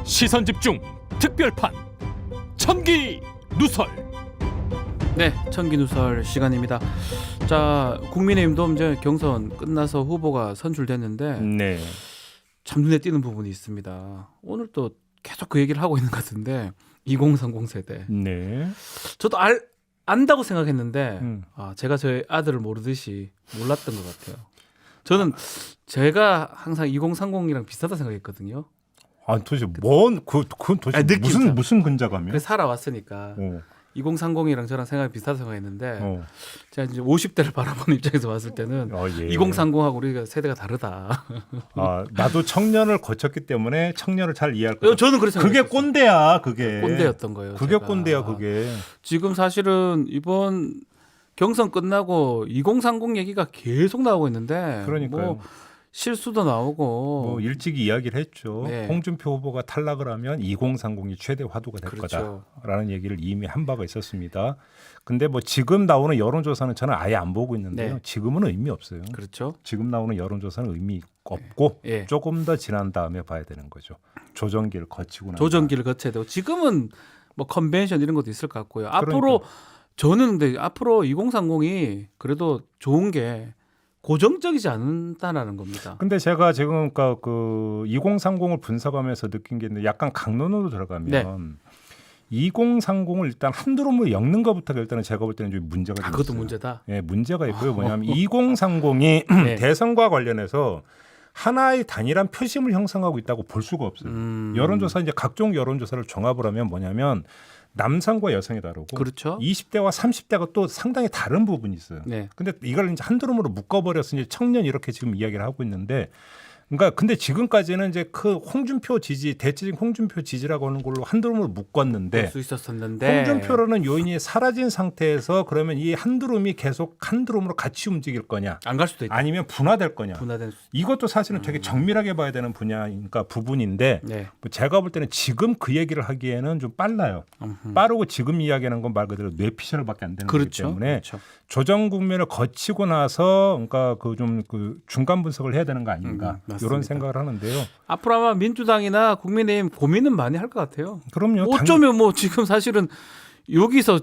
시선집중 특별판 천기 누설. 네, 천기 누설 시간입니다. 자, 국민의힘도 이제 경선 끝나서 후보가 선출됐는데 네. 참 눈에 띄는 부분이 있습니다. 오늘 또 계속 그 얘기를 하고 있는 것 같은데 2030 세대. 네. 저도 안다고 생각했는데 제가 저희 아들을 모르듯이 몰랐던 것 같아요. 저는 제가 항상 2030이랑 비슷하다 생각했거든요. 아, 도대체 그건 도대체 느낌상. 무슨 근자감이야? 그래서 살아왔으니까 2030이랑 저랑 생각이 비슷하다 생각했는데 제가 이제 50대를 바라보는 입장에서 봤을 때는 예. 2030하고 우리가 세대가 다르다. 나도 청년을 거쳤기 때문에 청년을 잘 이해할 거야. 저는 그렇게 그게 생각했어요. 꼰대야, 그게. 꼰대였던 거예요. 그게 제가. 꼰대야, 그게. 지금 사실은 이번 경선 끝나고 2030 얘기가 계속 나오고 있는데 그러니까요. 뭐 실수도 나오고 뭐 일찍 이야기를 했죠. 네. 홍준표 후보가 탈락을 하면 2030이 최대 화두가 될 그렇죠. 거다라는 얘기를 이미 한 바가 있었습니다. 근데 뭐 지금 나오는 여론조사는 저는 아예 안 보고 있는데요. 네. 지금은 의미 없어요. 그렇죠. 지금 나오는 여론조사는 의미 없고 예. 조금 더 지난 다음에 봐야 되는 거죠. 조정기를 거치고 나서. 조정기를 거쳐야 되고 지금은 뭐 컨벤션 이런 것도 있을 것 같고요. 앞으로 그러니까. 저는 근데 앞으로 2030이 그래도 좋은 게 고정적이지 않다라는 겁니다. 근데 제가 지금 그 2030을 분석하면서 느낀 게 있는데 약간 강론으로 들어가면 네. 2030을 일단 한드롬으로 엮는 것부터가 일단은 제가 볼 때는 좀 문제가 좀 그것도 있어요. 문제다. 예, 문제가 있고요. 뭐냐면 2030이 네. 대선과 관련해서 하나의 단일한 표심을 형성하고 있다고 볼 수가 없어요. 여론조사 이제 각종 여론조사를 종합을 하면 뭐냐면 남성과 여성이 다르고 그렇죠. 20대와 30대가 또 상당히 다른 부분이 있어요. 네. 근데 이걸 이제 한 드럼으로 묶어버려서 이제 청년 이렇게 지금 이야기를 하고 있는데, 그러니까 근데 지금까지는 이제 그 홍준표 지지, 대체적 홍준표 지지라고 하는 걸로 한 드럼으로 묶었는데, 볼 수 있었었는데 홍준표라는 요인이 사라진 상태에서 그러면 이 한 드럼이 계속 한 드럼으로 같이 움직일 거냐, 안 갈 수도 있다. 아니면 분화될 거냐. 분화된 수. 이것도 사실은 되게 정밀하게 봐야 되는 분야니까 부분인데, 네. 뭐 제가 볼 때는 지금 그 얘기를 하기에는 좀 빨라요. 빠르고 지금 이야기하는 건 말 그대로 뇌피셜밖에 안 되는 거기 그렇죠. 때문에 그렇죠. 조정 국면을 거치고 나서 그러니까 그 좀 그 중간 분석을 해야 되는 거 아닌가 맞습니다. 이런 생각을 하는데요. 앞으로 아마 민주당이나 국민의힘 고민은 많이 할 것 같아요. 그럼요. 어쩌면 뭐 지금 사실은 여기서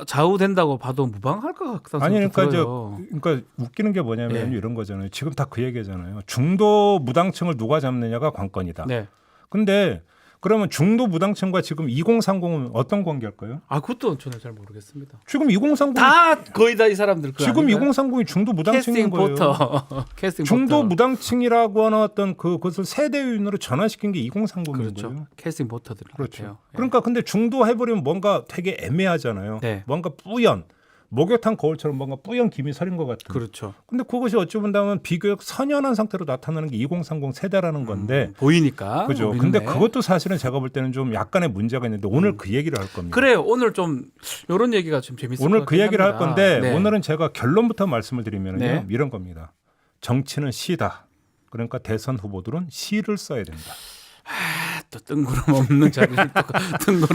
좌우된다고 봐도 무방할 것 같다는 아니 생각도 그러니까 들어요. 그러니까 웃기는 게 뭐냐면 네. 이런 거잖아요. 지금 다 그 얘기잖아요. 중도 무당층을 누가 잡느냐가 관건이다. 네. 근데 그러면 중도 무당층과 지금 2030은 어떤 관계일까요? 그것도 저는 잘 모르겠습니다. 지금 2030 다 거의 다 이 사람들 그 지금 아닌가요? 2030이 중도 무당층인 캐스팅 거예요. 보터. 캐스팅 중도 보터. 무당층이라고 하는 어떤 그것을 세대 요인으로 전환시킨 게 2030인 그렇죠. 거예요. 캐스팅 보터들 그렇죠. 같아요. 예. 그러니까 근데 중도 해버리면 뭔가 되게 애매하잖아요. 네. 뭔가 뿌연 목욕탕 거울처럼 뭔가 뿌연 김이 서린 것 같은. 그렇죠. 근데 그것이 어찌 본다면 비교적 선연한 상태로 나타나는 게 2030 세대라는 건데. 보이니까. 그죠. 우리는 근데 네. 그것도 사실은 제가 볼 때는 좀 약간의 문제가 있는데 오늘 그 얘기를 할 겁니다. 그래요. 오늘 좀 이런 얘기가 좀 재밌을 오늘 것 그 같긴 얘기를 할 합니다. 건데 네. 오늘은 제가 결론부터 말씀을 드리면요. 네. 이런 겁니다. 정치는 시다. 그러니까 대선 후보들은 시를 써야 된다. 또 뜬구름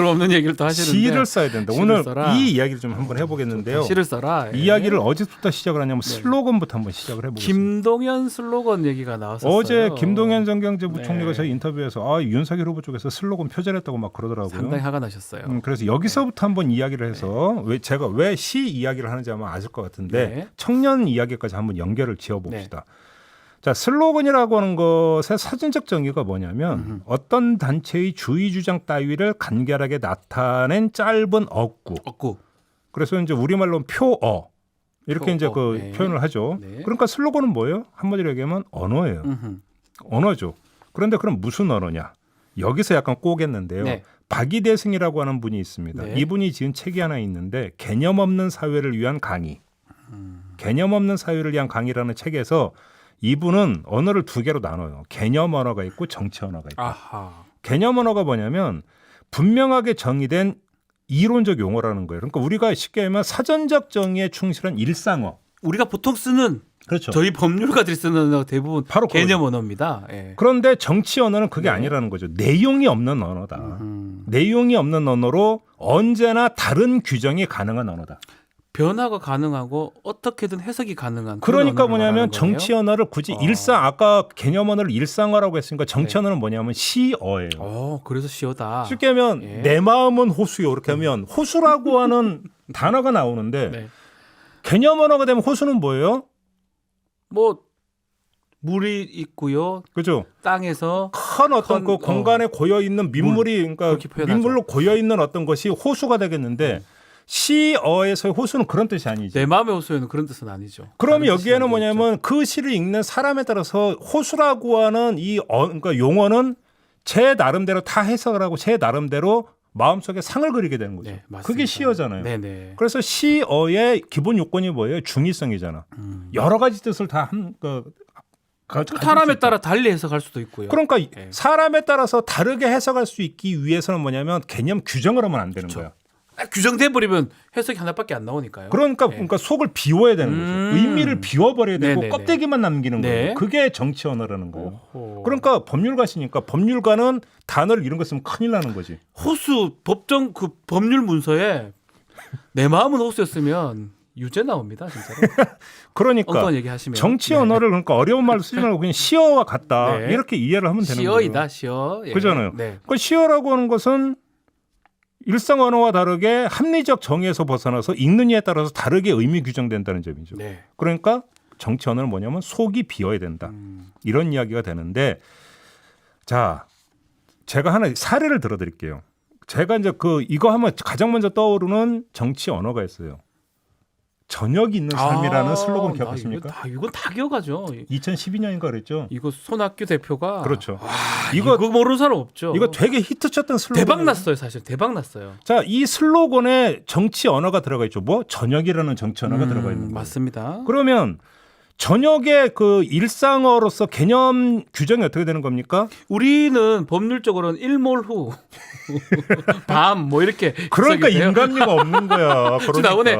없는 얘기를 또 하시는데 시를 써야 된다. 시를 오늘 써라. 이 이야기를 좀 한번 해보겠는데요. 시를 써라. 예. 이야기를 어디부터 시작을 하냐면 슬로건부터 한번 시작을 해보겠습니다. 김동연 슬로건 얘기가 나왔었어요. 어제 김동연 전 경제부총리가 네. 저희 인터뷰에서 윤석열 후보 쪽에서 슬로건 표절했다고 막 그러더라고요. 상당히 화가 나셨어요. 그래서 여기서부터 한번 이야기를 해서 제가 왜 시 이야기를 하는지 아마 아실 것 같은데 네. 청년 이야기까지 한번 연결을 지어봅시다. 자, 슬로건이라고 하는 것의 사전적 정의가 뭐냐면 어떤 단체의 주의 주장 따위를 간결하게 나타낸 짧은 어구. 그래서 이제 우리말로 표어 이렇게 이제 그 네. 표현을 하죠. 네. 그러니까 슬로건은 뭐예요? 한마디로 얘기하면 언어예요. 언어죠. 그런데 그럼 무슨 언어냐? 여기서 약간 꼬겠는데요. 네. 박이대승이라고 하는 분이 있습니다. 네. 이분이 지은 책이 하나 있는데 개념 없는 사회를 위한 강의. 개념 없는 사회를 위한 강의라는 책에서 이분은 언어를 두 개로 나눠요. 개념 언어가 있고 정치 언어가 있다. 아하. 개념 언어가 뭐냐면 분명하게 정의된 이론적 용어라는 거예요. 그러니까 우리가 쉽게 하면 사전적 정의에 충실한 일상어. 우리가 보통 쓰는 그렇죠. 저희 법률가들이 쓰는 언어 대부분 바로 개념 언어입니다. 예. 그런데 정치 언어는 그게 네. 아니라는 거죠. 내용이 없는 언어다. 내용이 없는 언어로 언제나 다른 규정이 가능한 언어다. 변화가 가능하고 어떻게든 해석이 가능한. 그러니까 그런 언어를 뭐냐면 말하는 거네요? 정치 언어를 굳이 일상 아까 개념 언어를 일상화라고 했으니까 정치 네. 언어는 뭐냐면 시어예요. 그래서 시어다. 쉽게 하면 예. 내 마음은 호수요. 이렇게 하면 호수라고 하는 단어가 나오는데 네. 개념 언어가 되면 호수는 뭐예요? 뭐 물이 있고요. 그죠? 땅에서 큰 어떤 그 공간에 고여 있는 민물이 그러니까 그렇게 표현하죠. 민물로 고여 있는 어떤 것이 호수가 되겠는데 시어에서의 호수는 그런 뜻이 아니죠. 내 마음의 호수에는 그런 뜻은 아니죠. 그럼 다른 뜻이 여기에는 담겨 있죠. 뭐냐면 그 시를 읽는 사람에 따라서 호수라고 하는 그러니까 용어는 제 나름대로 다 해석을 하고 제 나름대로 마음속에 상을 그리게 되는 거죠. 네, 맞습니다. 그게 시어잖아요. 네네. 그래서 시어의 기본 요건이 뭐예요? 중의성이잖아. 여러 가지 뜻을 사람에 따라 달리 해석할 수도 있고요. 그러니까 네. 사람에 따라서 다르게 해석할 수 있기 위해서는 뭐냐면 개념 규정을 하면 안 되는 거야. 규정돼 버리면 해석이 하나밖에 안 나오니까요. 그러니까, 네. 그러니까 속을 비워야 되는 거죠. 의미를 비워버려야 되고 네네네. 껍데기만 남기는 네. 거예요. 그게 정치 언어라는 거예요. 오호. 그러니까 법률가시니까 법률가는 단어를 이런 거 쓰면 큰일 나는 거지. 호수 법정 그 법률 문서에 내 마음은 호수였으면 유죄 나옵니다, 진짜로. 그러니까 엉뚱한 얘기 하시면 정치 언어를 그러니까 어려운 말로 쓰지 말고 그냥 시어와 같다 네. 이렇게 이해를 하면 되는 거예요. 시어이다, 시어. 예. 그잖아요. 네. 그 시어라고 하는 것은 일상 언어와 다르게 합리적 정의에서 벗어나서 읽는 이에 따라서 다르게 의미 규정된다는 점이죠. 네. 그러니까 정치 언어는 뭐냐면 속이 비어야 된다. 이런 이야기가 되는데 자, 제가 하나 사례를 들어드릴게요. 제가 이제 이거 하면 가장 먼저 떠오르는 정치 언어가 있어요. 저녁이 있는 삶이라는 슬로건 기억하십니까? 이건 다 기억하죠. 2012년인가 그랬죠. 이거 손학규 대표가 그렇죠. 이거 모르는 사람 없죠. 이거 되게 히트쳤던 슬로건. 대박 났어요, 사실. 대박 났어요. 자, 이 슬로건에 정치 언어가 들어가 있죠. 뭐 저녁이라는 정치 언어가 들어가 있는 거예요. 맞습니다. 그러면 저녁의 그 일상어로서 개념 규정이 어떻게 되는 겁니까? 우리는 법률적으로는 일몰 후, 밤 뭐 이렇게 그러니까 해석이 돼요. 인간미가 없는 거야. 지금 나오네.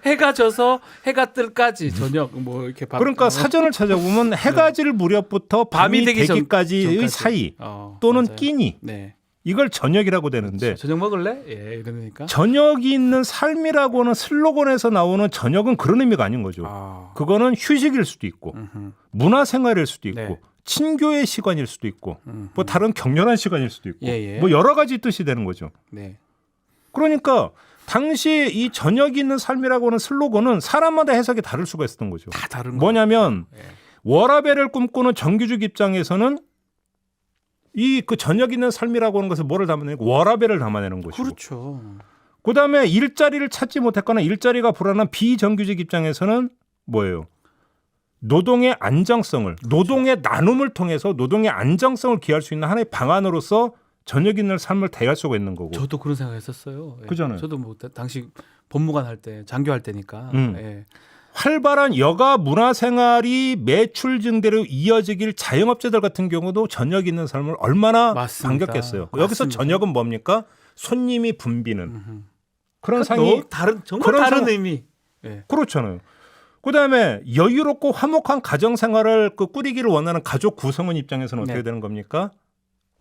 해가 져서 해가 뜰까지 저녁 뭐 이렇게 밤. 그러니까 사전을 찾아보면 해가 질 무렵부터 밤이 되기 되기까지의 전까지. 사이 또는 맞아요. 끼니 네. 이걸 저녁이라고 되는데 저녁 먹을래? 예, 이러니까. 저녁이 있는 삶이라고 하는 슬로건에서 나오는 저녁은 그런 의미가 아닌 거죠. 그거는 휴식일 수도 있고 문화생활일 수도 있고 네. 친교의 시간일 수도 있고 뭐 다른 격렬한 시간일 수도 있고 예. 뭐 여러 가지 뜻이 되는 거죠. 네. 그러니까 당시 이 저녁이 있는 삶이라고 하는 슬로건은 사람마다 해석이 다를 수가 있었던 거죠. 다 다른 거. 뭐냐면 예. 워라밸을 꿈꾸는 정규직 입장에서는 이 그 저녁 있는 삶이라고 하는 것을 뭐를 담아내고 워라밸을 담아내는 것이고 그렇죠. 그다음에 일자리를 찾지 못했거나 일자리가 불안한 비정규직 입장에서는 뭐예요? 노동의 안정성을 노동의 나눔을 통해서 노동의 안정성을 기할 수 있는 하나의 방안으로서 저녁 있는 삶을 대할 수가 있는 거고. 저도 그런 생각했었어요. 예. 그잖아요. 저도 뭐 당시 법무관 할 때 장교할 때니까. 예. 활발한 여가 문화생활이 매출 증대로 이어지길 자영업자들 같은 경우도 저녁 있는 삶을 얼마나 맞습니다. 반겼겠어요. 맞습니다. 여기서 저녁은 뭡니까? 손님이 붐비는 그런 그러니까 상이 정말 그런 다른 상- 의미. 예. 그렇잖아요. 그다음에 여유롭고 화목한 가정 생활을 꾸리기를 원하는 가족 구성원 입장에서는 어떻게 네. 되는 겁니까?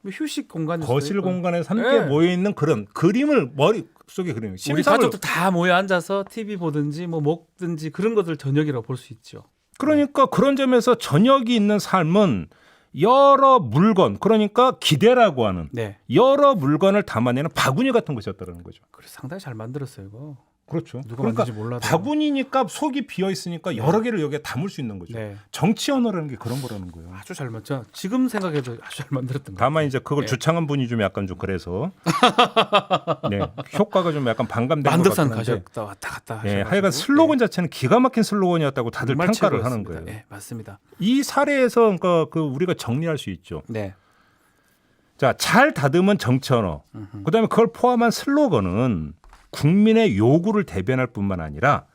뭐 휴식 공간일 수도 거실 있고. 공간에서 함께 네. 모여 있는 그런 그림을 머릿속에 그리는 우리 심상을 가족들 다 모여 앉아서 TV 보든지 뭐 먹든지 그런 것들 저녁이라고 볼 수 있죠. 그러니까 그런 점에서 저녁이 있는 삶은 여러 물건 그러니까 기대라고 하는 네. 여러 물건을 담아내는 바구니 같은 것이었다는 거죠. 그래서 상당히 잘 만들었어요, 이거. 그렇죠. 누가 그러니까 만든지 몰라도. 바구니니까 속이 비어 있으니까 여러 개를 여기에 담을 수 있는 거죠. 네. 정치 언어라는 게 그런 거라는 거예요. 아주 잘 맞죠. 지금 생각해도 아주 잘 만들었던 거. 다만 이제 그걸 네. 주창한 분이 좀 약간 좀 그래서 네, 효과가 좀 약간 반감된 것 만덕산 같긴 한데 가셨다 왔다 갔다 예, 하셔가지고. 하여간 슬로건 자체는 기가 막힌 슬로건이었다고 다들 정말 평가를 하는 최고였습니다. 거예요. 예, 맞습니다. 이 사례에서 그러니까 우리가 정리할 수 있죠. 네. 자, 잘 다듬은 정치 언어. 그다음에 그걸 포함한 슬로건은 국민의 요구를 대변할 뿐만 아니라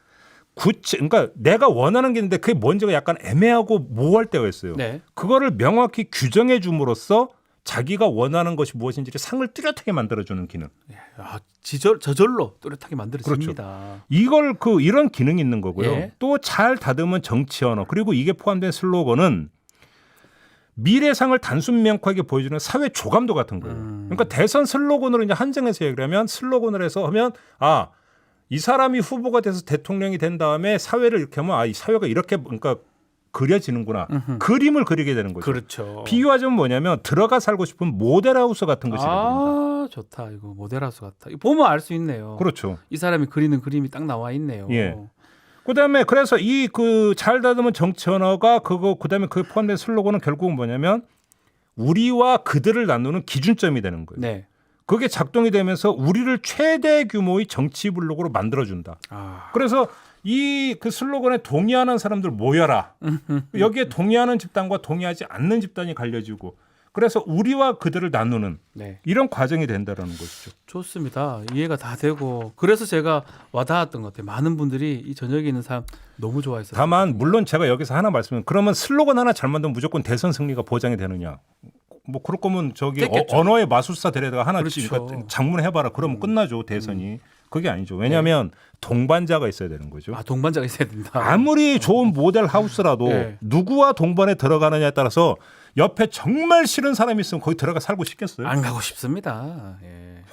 그러니까 내가 원하는 게 있는데 그게 뭔지가 약간 애매하고 모호할 때가 있어요. 네. 그거를 명확히 규정해 줌으로써 자기가 원하는 것이 무엇인지를 상을 뚜렷하게 만들어주는 기능. 아, 저절로 또렷하게 만들어집니다. 이걸 이런 기능이 있는 거고요. 예. 또 잘 다듬은 정치 언어 그리고 이게 포함된 슬로건은 미래상을 단순 명확하게 보여주는 사회 조감도 같은 거예요. 그러니까 대선 슬로건으로 이제 한정해서 얘기를 하면 슬로건을 해서 하면 이 사람이 후보가 돼서 대통령이 된 다음에 사회를 이렇게 하면 이 사회가 이렇게 그러니까 그려지는구나. 그림을 그리게 되는 거죠. 그렇죠. 비유하자면 뭐냐면 들어가 살고 싶은 모델하우스 같은 것이 됩니다. 아, 좋다. 이거 모델하우스 같다. 이거 보면 알 수 있네요. 그렇죠. 이 사람이 그리는 그림이 딱 나와 있네요. 예. 그다음에 그래서 이 그 잘 다듬은 정치 언어가 그다음에 그 포함된 슬로건은 결국은 뭐냐면 우리와 그들을 나누는 기준점이 되는 거예요. 네. 그게 작동이 되면서 우리를 최대 규모의 정치 블록으로 만들어준다. 아, 그래서 이 그 슬로건에 동의하는 사람들 모여라. 여기에 동의하는 집단과 동의하지 않는 집단이 갈려지고 그래서 우리와 그들을 나누는 네. 이런 과정이 된다라는 것이죠. 좋습니다. 이해가 다 되고 그래서 제가 와닿았던 것 같아요. 많은 분들이 이 저녁에 있는 사람 너무 좋아했어요. 다만 물론 제가 여기서 하나 말씀드리면 그러면 슬로건 하나 잘 만들면 무조건 대선 승리가 보장이 되느냐? 뭐 그럴 거면 저기 됐겠죠. 언어의 마술사 데려다가 하나 그렇죠. 그러니까 장문해봐라. 그러면 끝나죠 대선이. 그게 아니죠. 왜냐하면 동반자가 있어야 되는 거죠. 아, 동반자가 있어야 된다. 아무리 좋은 모델 하우스라도 네. 누구와 동반에 들어가느냐에 따라서 옆에 정말 싫은 사람이 있으면 거기 들어가 살고 싶겠어요? 안 가고 싶습니다. 예.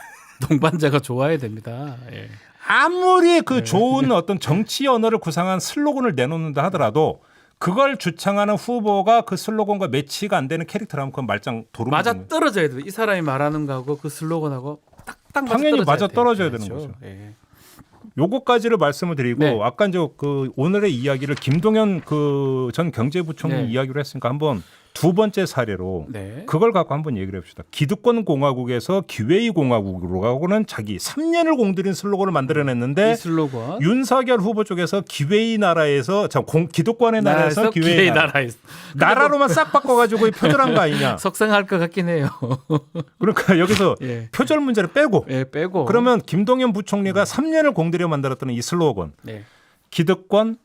동반자가 좋아야 됩니다. 예. 아무리 그 좋은 어떤 정치 언어를 구상한 슬로건을 내놓는다 하더라도 그걸 주창하는 후보가 그 슬로건과 매치가 안 되는 캐릭터라면 그건 말짱 도루묵인 맞아 거예요. 떨어져야 돼. 이 사람이 말하는 거하고 그 슬로건하고 딱딱 당연히 맞아 떨어져야 돼요. 되는 거죠. 예. 요거까지를 말씀을 드리고 네. 아까 이제 그 오늘의 이야기를 김동연 그 전 경제부총리 네. 이야기를 했으니까 한번 두 번째 사례로 네. 그걸 갖고 한번 얘기를 해봅시다. 기득권 공화국에서 기회의 공화국으로 가고는 자기 3년을 공들인 슬로건을 만들어냈는데 이 슬로건 윤석열 후보 쪽에서 기회의 나라에서 기득권의 나라에서 기회의 나라. 나라로만 싹 바꿔가지고 표절한 거 아니냐. 석상할 것 같긴 해요. 그러니까 여기서 예. 표절 문제를 빼고 예, 빼고 그러면 김동연 부총리가 3년을 공들여 만들었던 이 슬로건 네. 기득권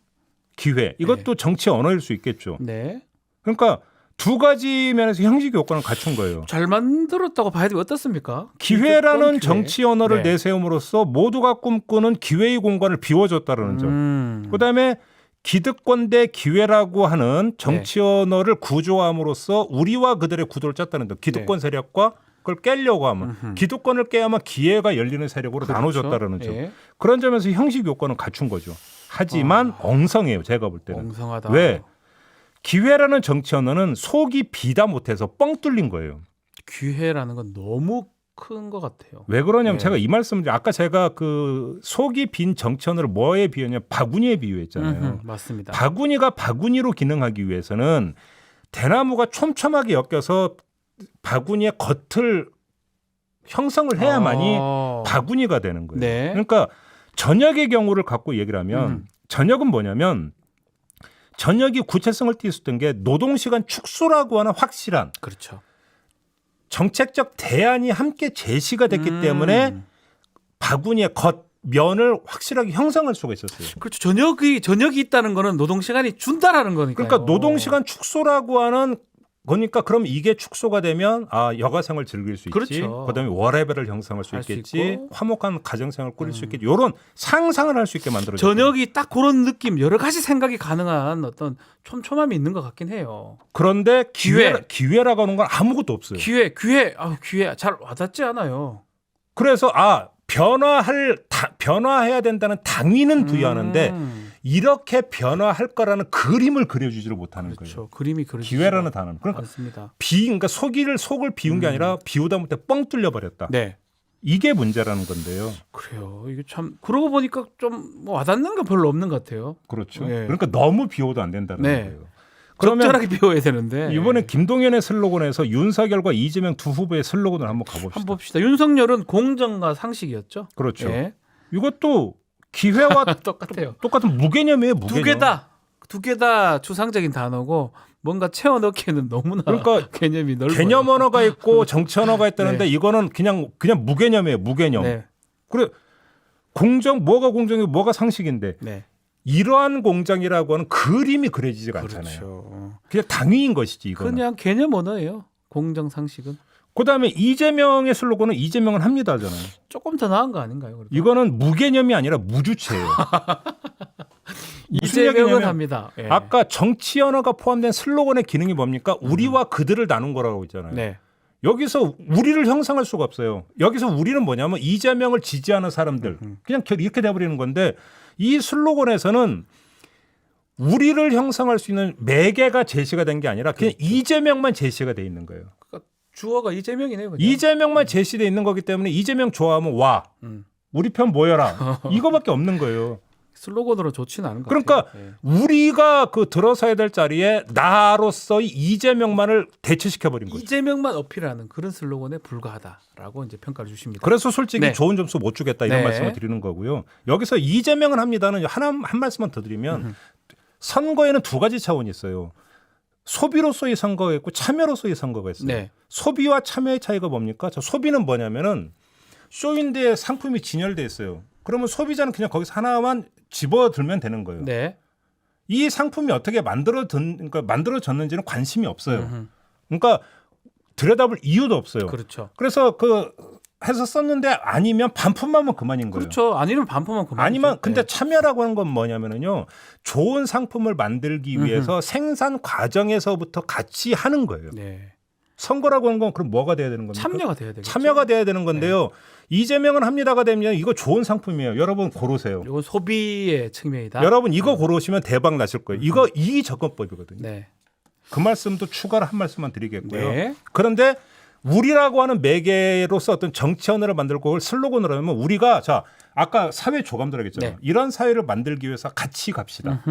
기회 이것도 정치 언어일 수 있겠죠. 네. 그러니까 두 가지 면에서 형식 요건을 갖춘 거예요. 잘 만들었다고 봐야 되면 어떻습니까? 기회라는 기득권 정치 언어를 네. 내세움으로써 모두가 꿈꾸는 기회의 공간을 비워줬다는 점. 그다음에 기득권 대 기회라고 하는 정치 언어를 구조함으로써 우리와 그들의 구도를 짰다는 점. 기득권 세력과 그걸 깨려고 하면 기득권을 깨야만 기회가 열리는 세력으로 그렇죠. 나눠졌다는 점. 예. 그런 점에서 형식 요건은 갖춘 거죠. 하지만 엉성해요. 제가 볼 때는. 엉성하다. 왜? 기회라는 정치 언어는 속이 비다 못해서 뻥 뚫린 거예요. 기회라는 건 너무 큰 것 같아요. 왜 그러냐면 네. 제가 이 말씀을 아까 제가 그 속이 빈 정치 언어를 뭐에 비유했냐 바구니에 비유했잖아요. 맞습니다. 바구니가 바구니로 기능하기 위해서는 대나무가 촘촘하게 엮여서 바구니의 겉을 형성을 해야만이 바구니가 되는 거예요. 네. 그러니까 전역의 경우를 갖고 얘기를 하면 전역은 뭐냐면 전역이 구체성을 띄었던 게 노동시간 축소라고 하는 확실한 그렇죠. 정책적 대안이 함께 제시가 됐기 때문에 바구니의 겉면을 확실하게 형성할 수가 있었어요. 그렇죠. 저녁이 있다는 거는 노동 시간이 준다라는 거니까요. 그러니까 노동시간 축소라고 하는 거니까 그럼 이게 축소가 되면 여가생을 즐길 수 있지. 그렇죠. 그다음에 월해배를 형성할 수 할 수 있겠지. 있고. 화목한 가정생활을 꾸릴 수 있겠지. 이런 상상을 할 수 있게 만들어졌어요. 저녁이 딱 그런 느낌 여러 가지 생각이 가능한 어떤 촘촘함이 있는 것 같긴 해요. 그런데 기회라고 하는 건 아무것도 없어요. 기회 잘 와닿지 않아요. 그래서 변화해야 된다는 당위는 부여하는데 이렇게 변화할 거라는 그림을 그려주지를 못하는 그렇죠. 거예요. 그림이 그려지. 기회라는 단어는 그러니까 맞습니다. 그러니까 속을 비운 게 아니라 비우다 못해 뻥 뚫려 버렸다. 네. 이게 문제라는 건데요. 그래요. 이게 참 그러고 보니까 좀 뭐 와닿는 거 별로 없는 것 같아요. 그렇죠. 네. 그러니까 너무 비워도 안 된다는 네. 거예요. 그러면 적절하게 비워야 되는데. 이번에 김동연의 슬로건에서 윤석열과 이재명 두 후보의 슬로건을 한번 가봅시다. 한번 봅시다. 윤석열은 공정과 상식이었죠. 그렇죠. 예. 이것도 기회와 똑같아요. 똑같은 무개념이에요. 무개념. 두 개 다 추상적인 단어고 뭔가 채워 넣기에는 너무나 그러니까 개념이 넓어요. 개념 언어가 있고 정치 언어가 있다는데 네. 이거는 그냥 무개념이에요. 무개념. 네. 그래 뭐가 공정이고 뭐가 상식인데 네. 이러한 공정이라고 하는 그림이 그려지지가 않잖아요. 그렇죠. 그냥 당위인 것이지 이거는. 그냥 개념 언어예요. 공정 상식은 그다음에 이재명의 슬로건은 이재명은 합니다잖아요. 조금 더 나은 거 아닌가요? 그래도? 이거는 무개념이 아니라 무주체예요. 무슨 이재명은 얘기냐면 합니다. 예. 아까 정치 언어가 포함된 슬로건의 기능이 뭡니까? 우리와 그들을 나눈 거라고 있잖아요. 네. 여기서 우리를 형성할 수가 없어요. 여기서 우리는 뭐냐면 이재명을 지지하는 사람들 그냥 이렇게 돼버리는 건데 이 슬로건에서는 우리를 형성할 수 있는 매개가 제시가 된 게 아니라 그냥 이재명만 제시가 돼 있는 거예요. 그러니까 주어가 이재명이네요. 그냥. 이재명만 제시돼 있는 거기 때문에 이재명 좋아하면 와. 우리 편 모여라. 이거밖에 없는 거예요. 슬로건으로 좋지는 않은 것 그러니까 같아요. 예. 우리가 그 들어서야 될 자리에 나로서의 이재명만을 대체시켜 버린 거죠. 이재명만 어필하는 그런 슬로건에 불과하다라고 이제 평가를 주십니다. 그래서 솔직히 네. 좋은 점수 못 주겠다 이런 네. 말씀을 드리는 거고요. 여기서 이재명은 합니다는 한 말씀만 더 드리면 선거에는 두 가지 차원이 있어요. 소비로서의 선거가 있고 참여로서의 선거가 있어요. 네. 소비와 참여의 차이가 뭡니까? 저 소비는 뭐냐면은 쇼인데 상품이 진열돼 있어요. 그러면 소비자는 그냥 거기서 하나만 집어들면 되는 거예요. 네. 이 상품이 어떻게 만들어졌는지는 관심이 없어요. 그러니까 들여다볼 이유도 없어요. 그렇죠. 그래서 그 해서 썼는데 아니면 반품하면 그만인 거예요. 그렇죠. 아니면 반품만 그만. 아니면 근데 참여라고 하는 건 뭐냐면은요. 좋은 상품을 만들기 위해서 생산 과정에서부터 같이 하는 거예요. 네. 선거라고 하는 건 그럼 뭐가 돼야 되는 겁니까? 참여가 돼야 되겠죠. 참여가 돼야 되는 건데요. 이재명은 합니다가 되면 이거 좋은 상품이에요. 여러분 고르세요. 이건 소비의 측면이다. 여러분 이거 고르시면 대박 나실 거예요. 이거 이 접근법이거든요. 네. 그 말씀도 추가로 한 말씀만 드리겠고요. 네. 그런데 우리라고 하는 매개로서 어떤 정치 언어를 만들고 그걸 슬로건으로 하면 우리가 자 아까 사회 조감들 하겠잖아요. 네. 이런 사회를 만들기 위해서 같이 갑시다.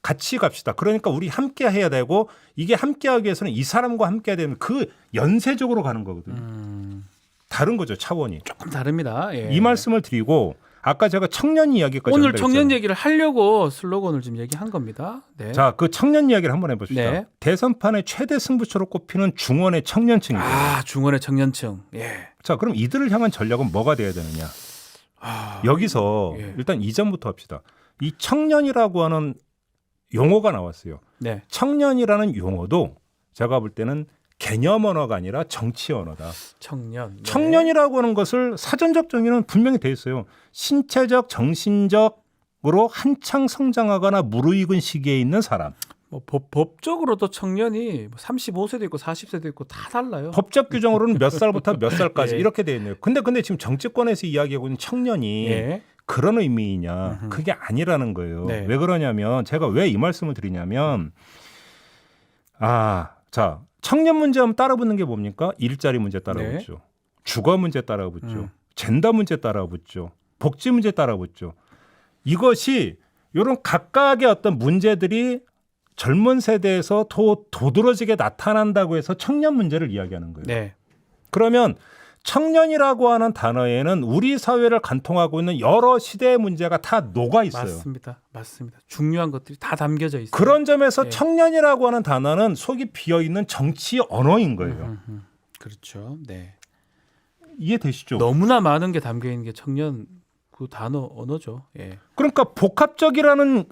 같이 갑시다. 그러니까 우리 함께 해야 되고 이게 함께 하기 위해서는 이 사람과 함께 해야 되는 그 연쇄적으로 가는 거거든요. 다른 거죠. 차원이. 조금 다릅니다. 예. 이 말씀을 드리고 아까 제가 청년 이야기까지 오늘 한다 청년 그랬잖아요. 얘기를 하려고 슬로건을 지금 얘기한 겁니다. 네. 자, 그 청년 이야기를 한번 해봅시다. 네. 대선판의 최대 승부처로 꼽히는 중원의 청년층이에요. 아, 중원의 청년층. 예. 자, 그럼 이들을 향한 전략은 뭐가 돼야 되느냐? 여기서 예. 일단 이전부터 합시다. 이 청년이라고 하는 용어가 나왔어요. 네. 청년이라는 용어도 제가 볼 때는 개념 언어가 아니라 정치 언어다. 청년. 네. 청년이라고 하는 것을 사전적 정의는 분명히 돼 있어요. 신체적, 정신적으로 한창 성장하거나 무르익은 시기에 있는 사람. 뭐 법적으로도 청년이 35세도 있고 40세도 있고 다 달라요. 법적 규정으로는 몇 살부터 몇 살까지 예. 이렇게 돼 있네요. 근데 지금 정치권에서 이야기하고 있는 청년이 예. 그런 의미이냐? 그게 아니라는 거예요. 네. 왜 그러냐면 제가 왜 이 말씀을 드리냐면 자 청년 문제하면 따라붙는 게 뭡니까? 일자리 문제 따라붙죠. 네. 주거 문제 따라붙죠. 젠더 문제 따라붙죠. 복지 문제 따라붙죠. 이것이 이런 각각의 어떤 문제들이 젊은 세대에서 도드러지게 나타난다고 해서 청년 문제를 이야기하는 거예요. 네. 그러면 청년이라고 하는 단어에는 우리 사회를 관통하고 있는 여러 시대의 문제가 다 녹아 있어요. 맞습니다. 중요한 것들이 다 담겨져 있어요. 그런 점에서 예. 청년이라고 하는 단어는 속이 비어 있는 정치 언어인 거예요. 그렇죠. 네. 이해되시죠? 너무나 많은 게 담겨 있는 게 청년 그 단어 언어죠. 예. 그러니까 복합적이라는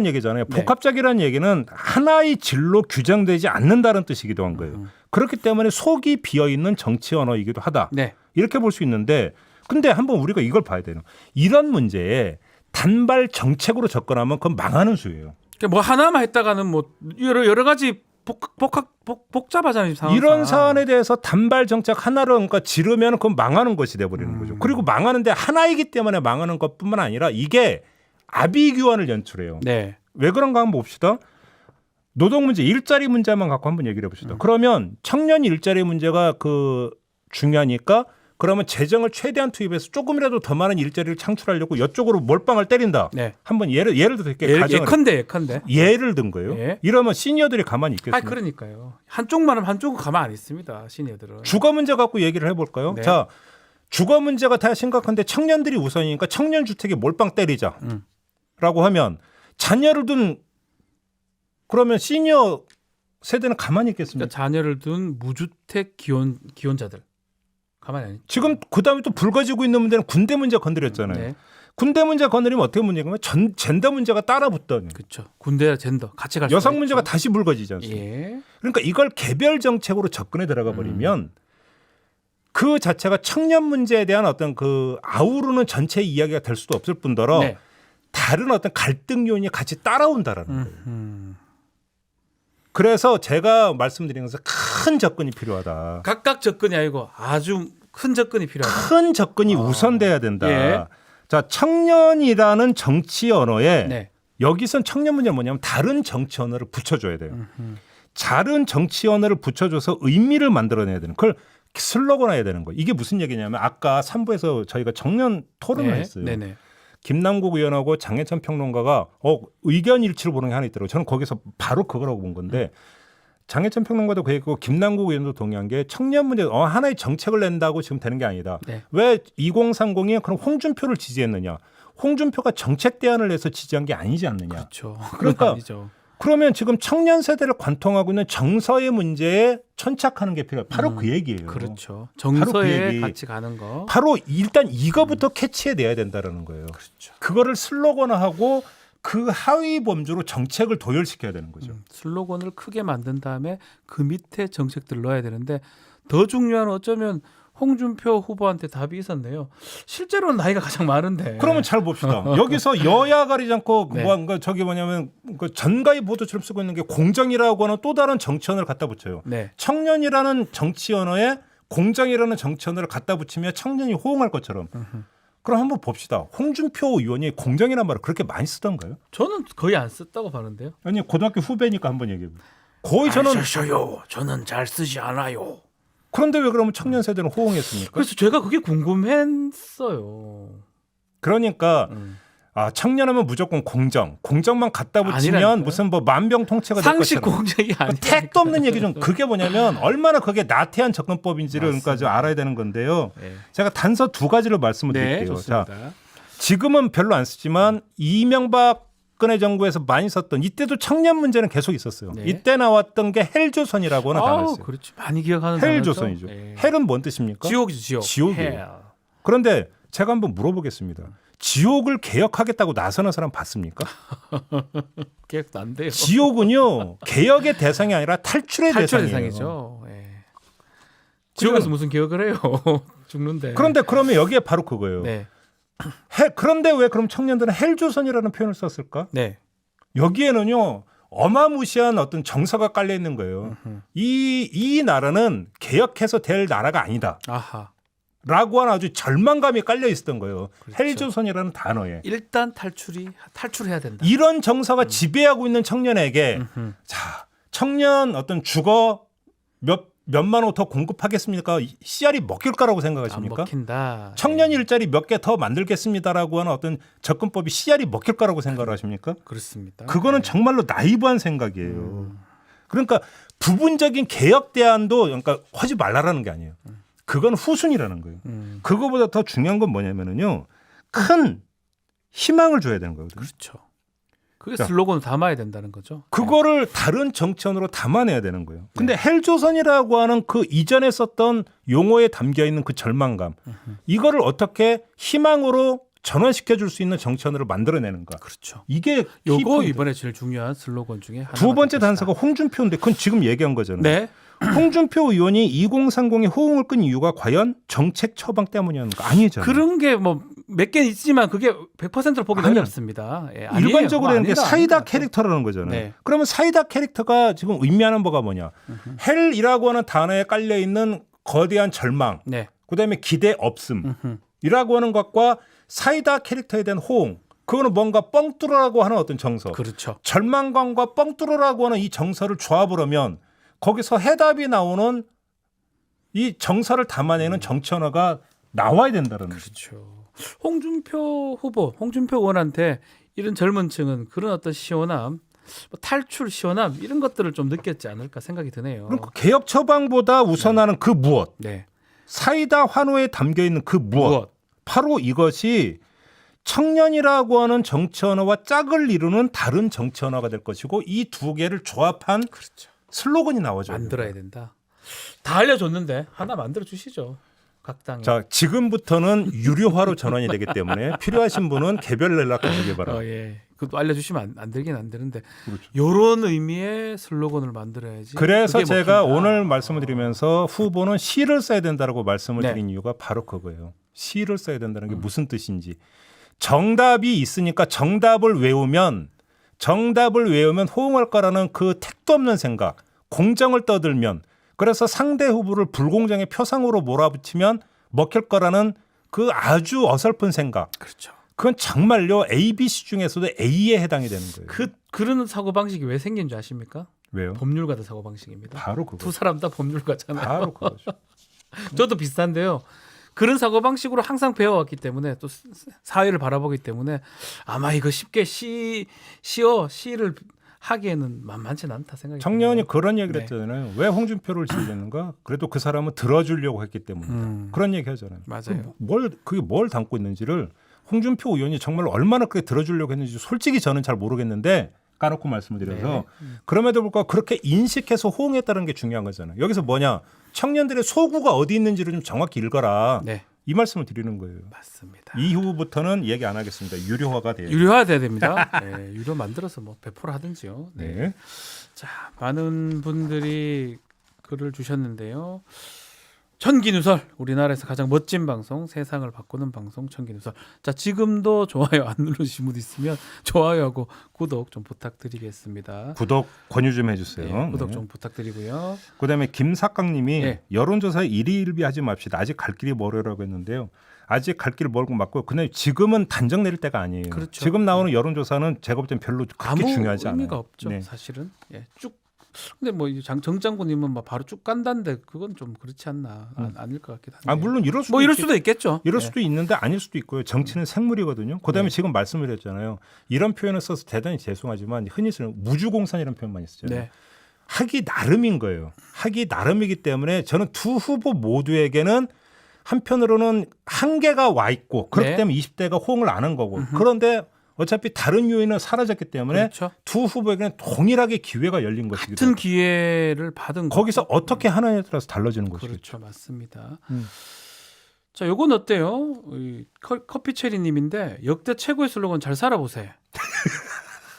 얘기잖아요. 네. 복합적이라는 얘기는 하나의 질로 규정되지 않는다는 뜻이기도 한 거예요. 그렇기 때문에 속이 비어 있는 정치 언어이기도 하다. 네. 이렇게 볼 수 있는데 근데 한번 우리가 이걸 봐야 돼요. 이런 문제에 단발 정책으로 접근하면 그건 망하는 수예요. 그러니까 뭐 하나만 했다가는 뭐 여러 가지 복잡하잖아요. 상황상. 이런 사안에 대해서 단발 정책 하나를 그러니까 지르면 그건 망하는 것이 돼버리는 거죠. 그리고 망하는데 하나이기 때문에 망하는 것뿐만 아니라 이게 아비규환을 연출해요. 네. 왜 그런가 한번 봅시다. 노동 문제, 일자리 문제만 갖고 한번 얘기를 해봅시다. 그러면 청년 일자리 문제가 중요하니까 그러면 재정을 최대한 투입해서 조금이라도 더 많은 일자리를 창출하려고 이쪽으로 몰빵을 때린다. 네. 한번 예를 들게 예컨대. 예를 든 거예요. 예. 이러면 시니어들이 가만히 있겠습니까? 그러니까요. 한쪽만 하면 한쪽은 가만 안 있습니다. 시니어들은. 주거 문제 갖고 얘기를 해볼까요? 네. 자, 주거 문제가 다 심각한데 청년들이 우선이니까 청년 주택에 몰빵 때리자라고 하면 자녀를 둔 그러면 시니어 세대는 가만히 있겠습니까? 그러니까 자녀를 둔 무주택 기혼자들 가만히 안 있죠. 지금 그다음에 또 불거지고 있는 문제는 군대 문제 건드렸잖아요. 네. 군대 문제 건드리면 어떻게 문제냐면 젠더 문제가 따라붙던 그렇죠. 군대와 젠더 같이 갈 여성 수가 문제가 있죠. 다시 불거지지 않습니까? 예. 그러니까 이걸 개별 정책으로 접근해 들어가 버리면 그 자체가 청년 문제에 대한 어떤 그 아우르는 전체 이야기가 될 수도 없을 뿐더러 네. 다른 어떤 갈등 요인이 같이 따라온다라는 거예요. 그래서 제가 말씀드리는 것은 큰 접근이 필요하다. 각각 접근이 아니고 아주 큰 접근이 필요하다. 큰 접근이 우선돼야 된다. 예. 자, 청년이라는 정치 언어에 네. 여기선 청년 문제는 뭐냐면 다른 정치 언어를 붙여줘야 돼요. 다른 정치 언어를 붙여줘서 의미를 만들어내야 되는 그걸 슬로건화해야 되는 거예요. 이게 무슨 얘기냐면 아까 3부에서 저희가 청년 토론을 했어요. 네네. 김남국 의원하고 장해찬 평론가가 의견 일치를 보는 게 하나 있더라고요. 저는 거기서 바로 그거라고 본 건데 장해찬 평론가도 그 얘기고 김남국 의원도 동의한 게 청년 문제 하나의 정책을 낸다고 지금 되는 게 아니다. 네. 왜 2030이 그럼 홍준표를 지지했느냐. 홍준표가 정책 대안을 내서 지지한 게 아니지 않느냐. 그렇죠. 그러니까 아니죠. 그러면 지금 청년 세대를 관통하고 있는 정서의 문제에 천착하는 게 필요해요. 바로 그 얘기예요. 그렇죠. 바로 그 정서에 얘기. 같이 가는 거. 바로 일단 이거부터 캐치해내야 된다는 거예요. 그렇죠. 그거를 슬로건화하고 그 하위 범주로 정책을 도열시켜야 되는 거죠. 슬로건을 크게 만든 다음에 그 밑에 정책들을 넣어야 되는데 더 중요한 어쩌면 홍준표 후보한테 답이 있었네요. 실제로는 나이가 가장 많은데. 그러면 잘 봅시다. 여기서 여야 가리지 않고 네. 뭔가 저기 뭐냐면 그 전가의 보도처럼 쓰고 있는 게 공정이라고 하는 또 다른 정치 언어를 갖다 붙여요. 네. 청년이라는 정치 언어에 공정이라는 정치 언어를 갖다 붙이면 청년이 호응할 것처럼. 그럼 한번 봅시다. 홍준표 의원이 공정이라는 말을 그렇게 많이 쓰던가요? 저는 거의 안 썼다고 봤는데요. 아니 고등학교 후배니까 한번 얘기해 보세요. 거의 저는 써요. 저는 잘 쓰지 않아요. 그런데 왜 그러면 청년 세대는 호응했습니까? 그래서 제가 그게 궁금했어요. 그러니까 청년하면 무조건 공정만 갖다 붙이면 아니라니까요. 무슨 뭐 만병통치가 될 상식 것처럼. 공정이 아니라. 택도 없는 얘기 좀 그게 뭐냐면 얼마나 그게 나태한 접근법인지를 그러니까 좀 맞습니다. 알아야 되는 건데요. 네. 제가 단서 두 가지를 말씀을 네, 드릴게요. 좋습니다. 자, 지금은 별로 안 쓰지만 이명박근혜 정부에서 많이 썼던 이때도 청년 문제는 계속 있었어요. 네. 이때 나왔던 게 헬조선이라고 하는 단어가 있어요. 그렇지. 많이 기억하는 헬조선이죠. 단어죠. 예. 헬은 뭔 뜻입니까? 지옥이죠, 지옥. 지옥이에요. 헬. 그런데 제가 한번 물어보겠습니다. 지옥을 개혁하겠다고 나서는 사람 봤습니까? 기억도 안 돼요. 지옥은요 개혁의 대상이 아니라 탈출의 탈출 대상이에요. 대상이죠. 예. 지옥에서 무슨 기억을 해요? 죽는데. 그런데 그러면 여기에 바로 그거예요. 네. 그런데 왜 그럼 청년들은 헬조선이라는 표현을 썼을까? 네. 여기에는요 어마무시한 어떤 정서가 깔려 있는 거예요. 이 나라는 개혁해서 될 나라가 아니다. 아하. 라고 하는 아주 절망감이 깔려 있었던 거예요. 그렇죠. 헬조선이라는 단어에. 일단 탈출해야 된다. 이런 정서가 지배하고 있는 청년에게 자 청년 어떤 주거 몇만 호 더 공급하겠습니까? CR이 먹힐 거라고 안 생각하십니까? 먹힌다. 청년 예. 일자리 몇 개 더 만들겠습니다라고 하는 어떤 접근법이 CR이 먹힐 거라고 생각을 하십니까? 그렇습니다. 그거는 정말로 나이브한 생각이에요. 그러니까 부분적인 개혁 대안도 그러니까 하지 말라라는 게 아니에요. 그건 후순위라는 거예요. 그거보다 더 중요한 건 뭐냐면은요. 큰 희망을 줘야 되는 거거든요. 그렇죠. 그게 자. 슬로건을 담아야 된다는 거죠. 그거를 다른 정치언어로 담아내야 되는 거예요. 근데 헬조선이라고 하는 그 이전에 썼던 용어에 담겨 있는 그 절망감, 이거를 어떻게 희망으로 전환시켜 줄 수 있는 정치언어를 만들어내는가. 그렇죠. 이게 요거 키포인트. 이번에 제일 중요한 슬로건 중에 하나. 두 번째 단서가 홍준표인데 그건 지금 얘기한 거잖아요. 네. 홍준표 의원이 2030에 호응을 끈 이유가 과연 정책 처방 때문이었는가? 아니잖아요. 그런 게 뭐 몇 개는 있지만 그게 100%로 보기 아니요. 어렵습니다. 예, 아니에요. 일반적으로 그거 하는 게 아니다, 사이다 아니다. 캐릭터라는 거잖아요. 네. 그러면 사이다 캐릭터가 지금 의미하는 바가 뭐냐? 헬이라고 하는 단어에 깔려 있는 거대한 절망, 네. 그다음에 기대 없음이라고 하는 것과 사이다 캐릭터에 대한 호응, 그거는 뭔가 뻥 뚫으라고 하는 어떤 정서, 그렇죠. 절망감과 뻥 뚫으라고 하는 이 정서를 조합을 하면 거기서 해답이 나오는 이 정서를 담아내는 정치 언어가 나와야 된다는 거죠. 그렇죠. 홍준표 후보, 홍준표 의원한테 이런 젊은 층은 그런 어떤 시원함, 뭐 탈출 시원함 이런 것들을 좀 느꼈지 않을까 생각이 드네요. 그럼 개혁 처방보다 우선하는 그 무엇, 네. 사이다 환호에 담겨 있는 그 무엇, 바로 이것이 청년이라고 하는 정치 언어와 짝을 이루는 다른 정치 언어가 될 것이고 이 두 개를 조합한 그렇죠. 슬로건이 나와줘야 만들어야 된다. 다 알려줬는데 하나 만들어 주시죠. 각 당에. 자, 지금부터는 유료화로 전환이 되기 때문에 필요하신 분은 개별 연락 주시기 바랍니다. 예. 그것도 알려주시면 안 되긴 안 되는데 그렇죠. 이런 의미의 슬로건을 만들어야지. 그래서 그게 제가 먹힌다. 오늘 말씀을 드리면서 후보는 시를 써야 된다고 말씀을 네. 드린 이유가 바로 그거예요. 시를 써야 된다는 게 무슨 뜻인지. 정답이 있으니까 정답을 외우면 정답을 외우면 호응할 거라는 그 택도 없는 생각, 공정을 떠들면 그래서 상대 후보를 불공정의 표상으로 몰아붙이면 먹힐 거라는 그 아주 어설픈 생각. 그렇죠. 그건 정말요 A, B, C 중에서도 A에 해당이 되는 거예요. 그런 사고 방식이 왜 생긴 줄 아십니까? 왜요? 법률가들 사고 방식입니다. 바로 그거. 두 사람 다 법률가잖아요. 바로 그거죠. 저도 비슷한데요. 그런 사고 방식으로 항상 배워왔기 때문에 또 사회를 바라보기 때문에 아마 이거 쉽게 C를 하기에는 만만치 않다 생각이 청년이 듭니다. 그런 얘기를 네. 했잖아요. 왜 홍준표를 지지했는가? 그래도 그 사람은 들어주려고 했기 때문이다. 그런 얘기 하잖아요. 맞아요. 그게 뭘 담고 있는지를 홍준표 의원이 정말 얼마나 그렇게 들어주려고 했는지 솔직히 저는 잘 모르겠는데 까놓고 말씀을 드려서 그럼에도 불구하고 그렇게 인식해서 호응했다는 게 중요한 거잖아요. 여기서 뭐냐? 청년들의 소구가 어디 있는지를 좀 정확히 읽어라. 네, 이 말씀을 드리는 거예요. 맞습니다. 이후부터는 얘기 안 하겠습니다. 유료화가 돼요. 유료화돼야 됩니다. 네, 유료 만들어서 뭐 배포를 하든지요. 네. 네. 자, 많은 분들이 글을 주셨는데요. 천기누설, 우리나라에서 가장 멋진 방송, 세상을 바꾸는 방송 천기누설. 자, 지금도 좋아요 안 누르신 분 있으면 좋아요하고 구독 좀 부탁드리겠습니다. 구독 권유 좀 해주세요. 네, 구독 네. 좀 부탁드리고요. 그다음에 김삭강님이 네. 여론조사에 일희일비하지 맙시다. 아직 갈 길이 멀어라고 했는데요. 아직 갈 길 멀고 맞고요. 근데 지금은 단정 내릴 때가 아니에요. 그렇죠. 지금 나오는 여론조사는 제가 볼 땐 별로 그렇게 아무 중요하지 않아요. 의미가 없죠, 네. 사실은. 예, 쭉. 근데 뭐 정장군님은 막 바로 쭉 간다는데 그건 좀 그렇지 않나 아닐 것 같기도 한데. 아 물론 이럴 수도 뭐 이럴 있겠- 수도 있겠죠. 이럴 예. 수도 있는데 아닐 수도 있고요. 정치는 생물이거든요. 그다음에 네. 지금 말씀을 했잖아요. 이런 표현을 써서 대단히 죄송하지만 흔히 쓰는 무주공산이라는 표현만 있잖아요. 네. 하기 나름인 거예요. 하기 나름이기 때문에 저는 두 후보 모두에게는 한편으로는 한계가 와 있고 그렇기 네. 때문에 20대가 호응을 안 한 거고 그런데 어차피 다른 요인은 사라졌기 때문에 그렇죠. 두 후보에게는 동일하게 기회가 열린 것이기 같은 때문에 기회를 받은 거기서 거죠. 어떻게 하느냐에 따라서 달라지는 것이죠. 그렇죠, 맞습니다. 음. 자, 요건 어때요? 이 커피 체리님인데 역대 최고의 슬로건 잘 살아보세.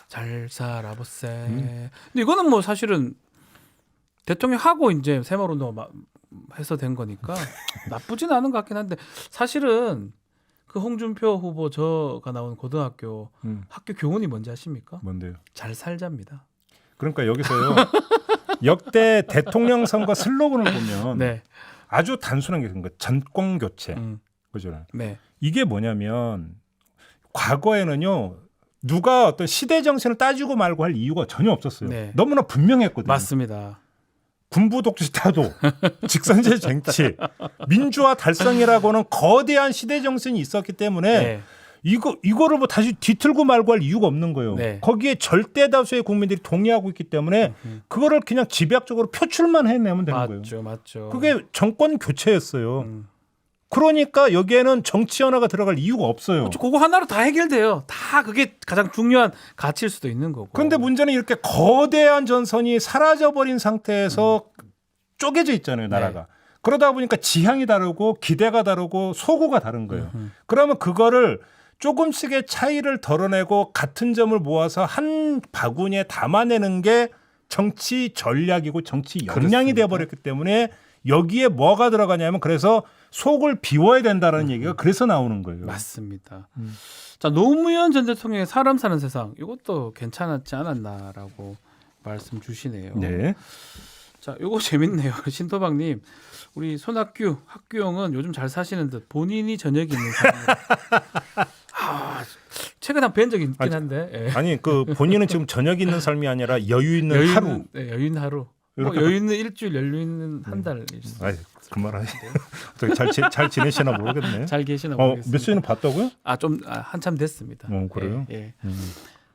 잘 살아보세. 근데 이거는 뭐 사실은 대통령하고 이제 새마을운동 해서 된 거니까 나쁘진 않은 것 같긴 한데 사실은 그 홍준표 후보 저가 나온 고등학교 학교 교훈이 뭔지 아십니까? 뭔데요? 잘 살자입니다. 그러니까 여기서요. 역대 대통령 선거 슬로건을 보면 네, 아주 단순한 게 있는 거예요. 정권 교체. 그죠? 네, 이게 뭐냐면 과거에는요. 누가 어떤 시대 정신을 따지고 말고 할 이유가 전혀 없었어요. 네. 너무나 분명했거든요. 맞습니다. 군부 독재 타도 직선제 정치, 민주화 달성이라고는 거대한 시대 정신이 있었기 때문에 네, 이거를 뭐 다시 뒤틀고 말고 할 이유가 없는 거예요. 네. 거기에 절대 다수의 국민들이 동의하고 있기 때문에 그거를 그냥 집약적으로 표출만 해내면 되는 거예요. 맞죠, 맞죠. 그게 정권 교체였어요. 음. 그러니까 여기에는 정치 연화가 들어갈 이유가 없어요. 그렇죠. 그거 하나로 다 해결돼요. 다 그게 가장 중요한 가치일 수도 있는 거고. 그런데 문제는 이렇게 거대한 전선이 사라져버린 상태에서 쪼개져 있잖아요, 나라가. 네. 그러다 보니까 지향이 다르고 기대가 다르고 소구가 다른 거예요. 그러면 그거를 조금씩의 차이를 덜어내고 같은 점을 모아서 한 바구니에 담아내는 게 정치 전략이고 정치 역량이 그렇습니다. 되어버렸기 때문에 여기에 뭐가 들어가냐면 그래서 속을 비워야 된다는 얘기가 그래서 나오는 거예요. 맞습니다. 자, 노무현 전 대통령의 사람 사는 세상 이것도 괜찮았지 않았나라고 말씀 주시네요. 네. 자, 요거 재밌네요. 신토박님, 우리 손학규 학규형은 요즘 잘 사시는 듯 본인이 저녁이 있는 사람. 최근 한 뵌 적이 있긴 한데. 예. 아니 그 본인은 지금 저녁 있는 삶이 아니라 여유 있는 하루. 네, 여유 있는 하루. 뭐 이렇게 여유 있는 일주일, 여유 있는 한 달. 아이 그만하시. 잘 지내시나 모르겠네. 잘 계시나 모르겠습니다. 몇 시는 봤다고요? 한참 됐습니다. 그래요? 예.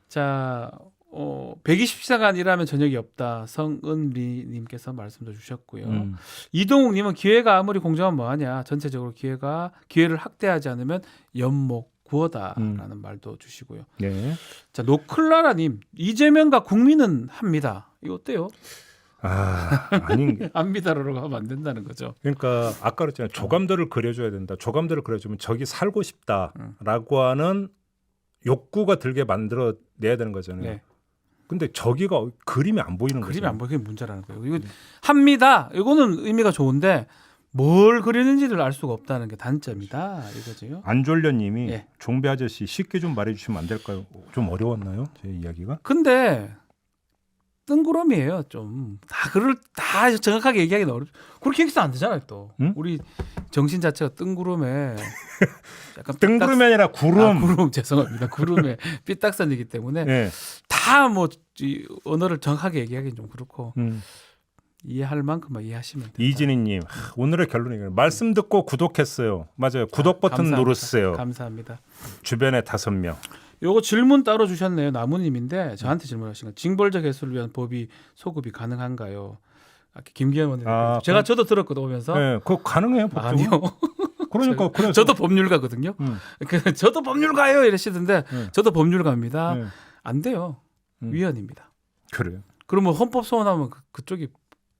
자, 120시간 일하면 저녁이 없다. 성은리님께서 말씀도 주셨고요. 이동욱님은 기회가 아무리 공정하면 뭐하냐. 전체적으로 기회를 학대하지 않으면 연목 구하다라는 말도 주시고요. 네. 자, 노클라라님, 이재명과 국민은 합니다. 이거 어때요? 아닌 게. 합니다라고 하면 안 된다는 거죠. 그러니까 아까 그랬잖아요. 조감들을 그려줘야 된다. 조감들을 그려주면 저기 살고 싶다라고 하는 욕구가 들게 만들어 내야 되는 거잖아요. 네. 근데 저기가 그림이 안 보이는 거죠. 그림이 안 보이는 게 문제라는 거예요. 이거 합니다. 이거는 의미가 좋은데 뭘 그리는지를 알 수가 없다는 게 단점이다 이거죠. 안졸려님이 예. 종배 아저씨 쉽게 좀 말해주시면 안 될까요? 좀 어려웠나요? 제 이야기가? 근데 뜬구름이에요. 좀 다 정확하게 얘기하기는 어렵. 그렇게 얘기해서 안 되잖아요. 또 응? 우리 정신 자체가 뜬구름에 약간 뜬구름이 아니라 구름. 구름 죄송합니다. 구름에 삐딱선이기 때문에 예. 다 뭐 언어를 정확하게 얘기하기는 좀 그렇고 음. 이해할 만큼만 이해하시면 됩니다. 이진희님 오늘의 결론이 말씀 듣고 구독했어요. 맞아요. 구독 버튼 감사합니다. 누르세요. 감사합니다. 주변에 5명. 요거 질문 따로 주셨네요. 나무님인데 저한테 질문하신 거. 징벌적 해소를 위한 법이 소급이 가능한가요? 아까 김기현 원장님. 아, 제가 저도 들었거든요. 오면서 네, 그거 가능해요. 법적으로. 아니요. 그러니까 그래서 저도 법률가거든요. 저도 법률가예요 이러시던데 저도 법률가입니다. 네. 안 돼요. 위헌입니다. 그래요. 그러면 헌법 소원하면 그쪽이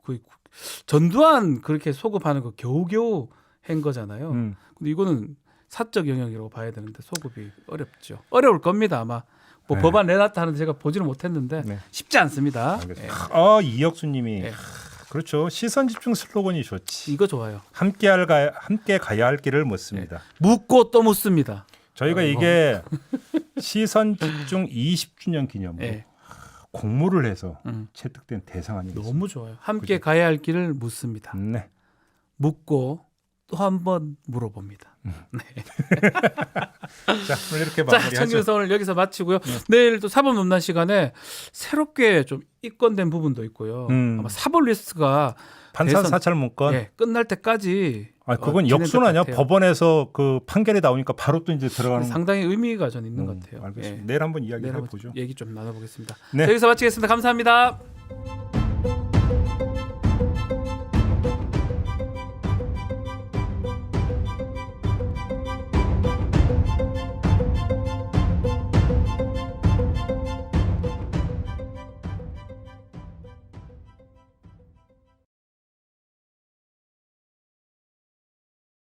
거의 전두환 그렇게 소급하는 거 겨우겨우 한 거잖아요. 근데 이거는 사적 영역이라고 봐야 되는데 소급이 어렵죠. 어려울 겁니다 아마. 뭐 네. 법안 내놨다 하는데 제가 보지는 못했는데 네. 쉽지 않습니다. 알겠습니다. 아 이혁수님이 네. 그렇죠. 시선 집중 슬로건이 좋지. 이거 좋아요. 함께 가야 할 길을 묻습니다. 묻고 또 묻습니다. 저희가 이게 시선 집중 20주년 기념으로 네. 공모를 해서 음. 채택된 대상 아니겠습니까? 너무 좋아요. 함께 가야 할 길을 묻습니다. 네. 묻고 또 한 번 물어봅니다. 자 오늘 이렇게 자, 마무리하죠. 청균서 오늘 여기서 마치고요. 내일 또 사법논란 시간에 새롭게 좀 입건된 부분도 있고요. 아마 사법 리스트가 판사 대선- 사찰 문건. 예, 끝날 때까지 아 그건 진행될 역순 것 아니야? 같아요. 법원에서 그 판결이 나오니까 바로 또 이제 들어가는. 상당히 의미가 전 있는 것 같아요. 알겠습니다. 예. 내일 한번 이야기해 내일 한번 보죠. 얘기 좀 나눠보겠습니다. 네. 자, 여기서 마치겠습니다. 감사합니다.